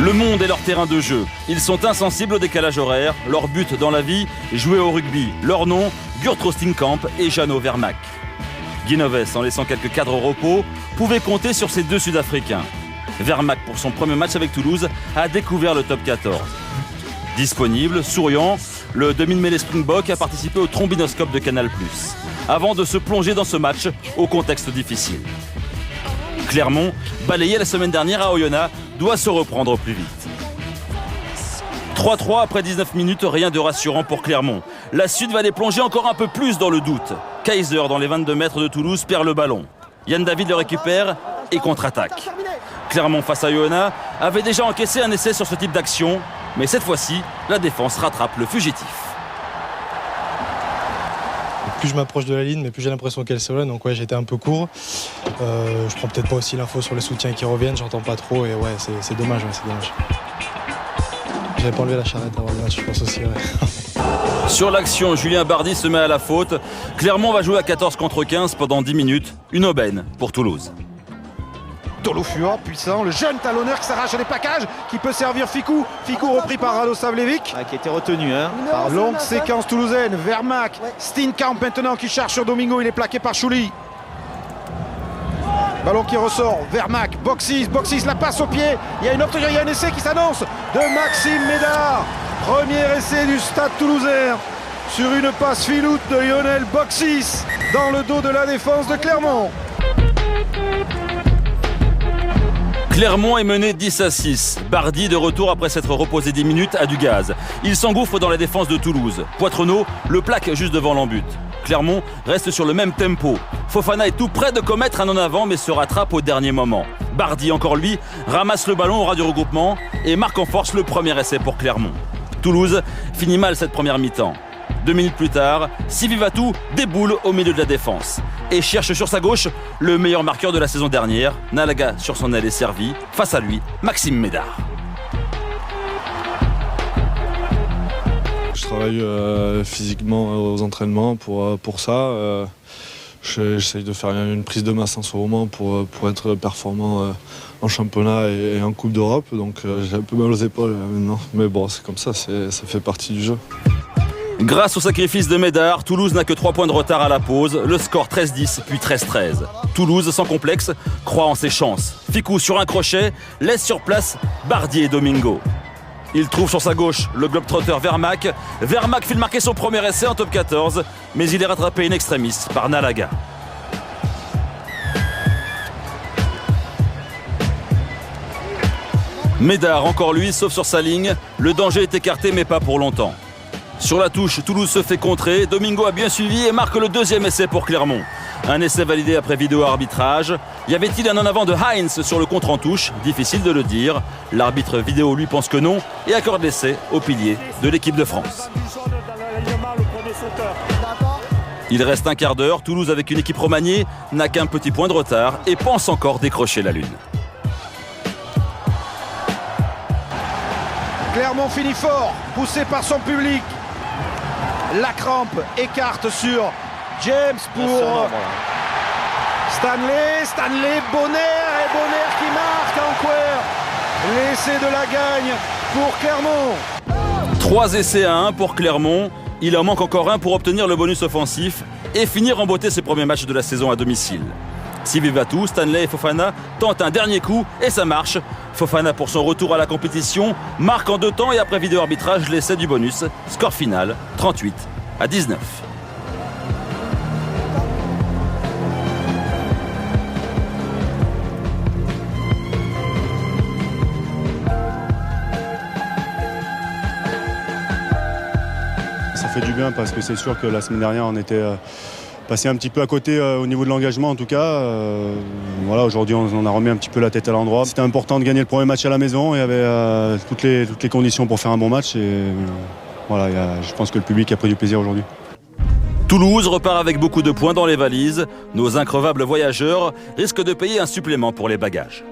Le monde est leur terrain de jeu. Ils sont insensibles au décalage horaire. Leur but dans la vie, jouer au rugby. Leur nom, Gurt Steenkamp et Jano Vermaak. Guinoves, en laissant quelques cadres au repos, pouvait compter sur ces deux Sud-Africains. Vermaak, pour son premier match avec Toulouse, a découvert le top 14. Disponible, souriant, le demi-mêlée Springbok a participé au trombinoscope de Canal+, avant de se plonger dans ce match au contexte difficile. Clermont, balayé la semaine dernière à Oyonnax, doit se reprendre au plus vite. 3-3 après 19 minutes, rien de rassurant pour Clermont. La Sud va les plonger encore un peu plus dans le doute. Kaiser, dans les 22 mètres de Toulouse, perd le ballon. Yann David le récupère et contre-attaque. Clermont face à Oyonnax avait déjà encaissé un essai sur ce type d'action, mais cette fois-ci, la défense rattrape le fugitif. Plus je m'approche de la ligne, mais plus j'ai l'impression qu'elle s'éloigne. Donc ouais, j'étais un peu court. Je prends peut-être pas aussi l'info sur les soutiens qui reviennent, j'entends pas trop et ouais, c'est dommage, c'est dommage. J'avais pas enlevé la charrette avant le match, je pense aussi. Ouais. Sur l'action, Julien Bardi se met à la faute. Clermont va jouer à 14 contre 15 pendant 10 minutes. Une aubaine pour Toulouse. Tolofua, puissant, le jeune talonneur qui s'arrache les plaquages, qui peut servir Ficou. Ficou repris par Radosavljevic. Qui a été retenu. Par longue séquence toulousaine, Vermaak, Steenkamp maintenant qui charge sur Domingo, il est plaqué par Chouli. Ballon qui ressort, Vermaak, Boxis, la passe au pied. Il y a un essai qui s'annonce de Maxime Médard. Premier essai du Stade Toulousain sur une passe filoute de Lionel Boxis dans le dos de la défense de Clermont. Clermont est mené 10-6. Bardi, de retour après s'être reposé 10 minutes, a du gaz. Il s'engouffre dans la défense de Toulouse. Poitrenaud le plaque juste devant l'embut. Clermont reste sur le même tempo. Fofana est tout près de commettre un en avant mais se rattrape au dernier moment. Bardi, encore lui, ramasse le ballon au ras du regroupement et marque en force le premier essai pour Clermont. Toulouse finit mal cette première mi-temps. 2 minutes plus tard, Sivivatu déboule au milieu de la défense et cherche sur sa gauche le meilleur marqueur de la saison dernière. Nalaga sur son aile est servi. Face à lui, Maxime Médard. Je travaille physiquement aux entraînements pour ça. J'essaye de faire une prise de masse en ce moment pour être performant en championnat et en Coupe d'Europe. Donc j'ai un peu mal aux épaules maintenant. Mais bon, c'est comme ça, ça fait partie du jeu. Grâce au sacrifice de Médard, Toulouse n'a que 3 points de retard à la pause. Le score 13-10 puis 13-13. Toulouse, sans complexe, croit en ses chances. Ficou sur un crochet laisse sur place Bardi et Domingo. Il trouve sur sa gauche le globetrotter Vermaak. Vermaak fait marquer son premier essai en top 14, mais il est rattrapé in extremis par Nalaga. Médard, encore lui, sauf sur sa ligne. Le danger est écarté, mais pas pour longtemps. Sur la touche, Toulouse se fait contrer. Domingo a bien suivi et marque le deuxième essai pour Clermont. Un essai validé après vidéo arbitrage. Y avait-il un en avant de Heinz sur le contre en touche? Difficile de le dire. L'arbitre vidéo lui pense que non et accorde l'essai au pilier de l'équipe de France. Il reste un quart d'heure. Toulouse, avec une équipe remaniée, n'a qu'un petit point de retard et pense encore décrocher la lune. Clermont finit fort, poussé par son public. La crampe écarte sur James pour Stanley, Bonner et Bonner qui marque encore. L'essai de la gagne pour Clermont. 3 essais à 1 pour Clermont. Il en manque encore un pour obtenir le bonus offensif et finir en beauté ses premiers matchs de la saison à domicile. Sivivatu, Stanley et Fofana tentent un dernier coup et ça marche. Fofana, pour son retour à la compétition, marque en 2 temps et après vidéo arbitrage l'essai du bonus. Score final 38-19. Ça fait du bien parce que c'est sûr que la semaine dernière on était passé un petit peu à côté au niveau de l'engagement en tout cas. Voilà, aujourd'hui on a remis un petit peu la tête à l'endroit. C'était important de gagner le premier match à la maison. Il y avait toutes les conditions pour faire un bon match et voilà, je pense que le public a pris du plaisir aujourd'hui. Toulouse repart avec beaucoup de points dans les valises. Nos increvables voyageurs risquent de payer un supplément pour les bagages.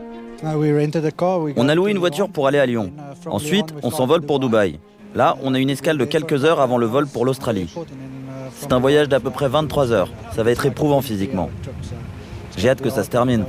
On a loué une voiture pour aller à Lyon. Ensuite, on s'envole pour Dubaï. Là, on a une escale de quelques heures avant le vol pour l'Australie. C'est un voyage d'à peu près 23 heures. Ça va être éprouvant physiquement. J'ai hâte que ça se termine.